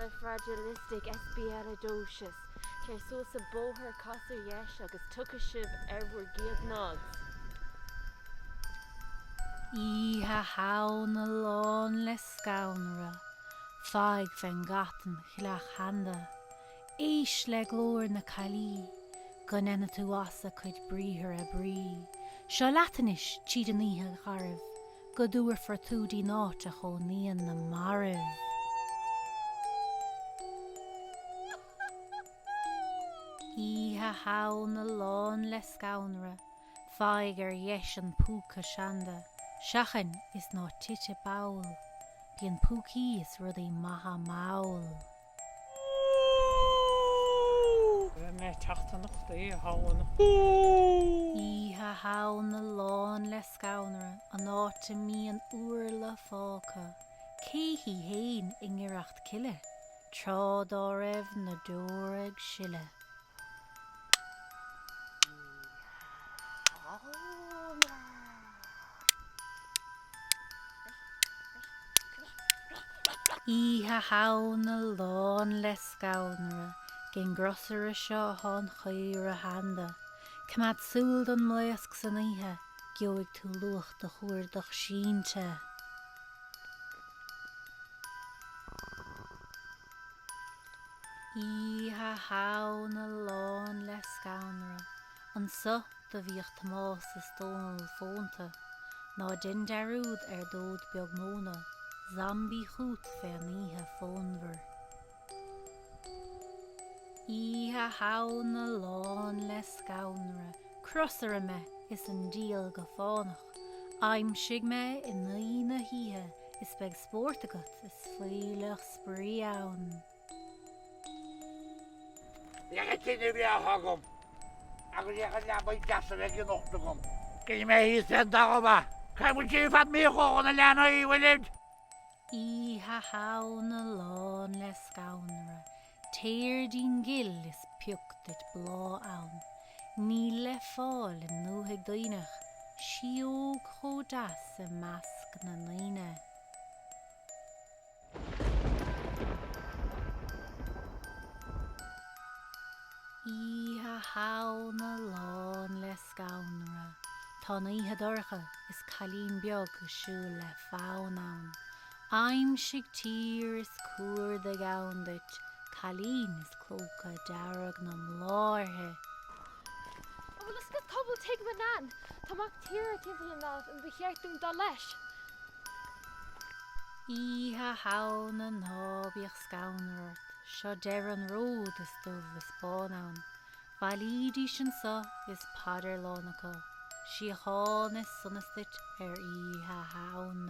califragilistic espialidocious, ceir sos a bóthar cosar yeis agus tucha sibh bhar giad nád. Íthe Shamhna lán le scanradh, Faigh fan gatan Chailleach sheanda, Éist le glór na Caillighí, go nena tú as a cuid briathra brí, seo leatanis tríd an íthe gharbh, go dúir for túdaí náit a chónaíonn na mairbh. Íthe Shamhna lán le scanradh, Faigh dheis an Púca seanda, seachain is ná tite bPol, bíonn Púcaí is rudaí maithe maol. Íthe Shamhna lán le scanradh, an áit a mbíonn uair le Púca, Caillighí héin i ngireacht cille, trád á raibh na dóraigh sille. Íthe Shamhna lán le scanradh, gin grosar a seo hán chailleach sheanda, cumad súil don mléasc san íthe, gheobhaigh tú luach de chuairdach sínte. Íthe Shamhna lán le scanradh, an sa de bhíocht Tomás is dónal fónta, ná din dearúd dód beag móna, Zambí chuút fan íthe fónmhar. Íthe Shamhna lán le scanradh, crosar me is an díal go fánach, aimsigh me in na híthe, is beag spórt agat is flaoileach spriann. Tíine bhí thugam, agus dhécha leabaid deasa bheith an ochta gom. Cé mé hí seanda goma, caiim tí fad míochán na leanaí bhfuilid. Íthe Shamhna lán le scanradh, téirdín gill is piuchtait blá ann, ní le fáil in nuaigh daoinech, sióg chódas i measc na naoine. Íthe Shamhna lán le scanradh, tá na íthe dorcha is cailín beag go siúil le fáin ann, aimsigh tír is cuair de gabhandait, Caillighí is clóca dearg na mláirthe. Bhfuil is go pobl teag man Táach tír timpeall an nád an bheithéartún dá leis. Íthe Shamhna nábíoch scanradh, seo deir an ród is dubh is bánán, Bhailídí sin sa is paidir lánacha, Seachain is sunastait Íthe Shamhna.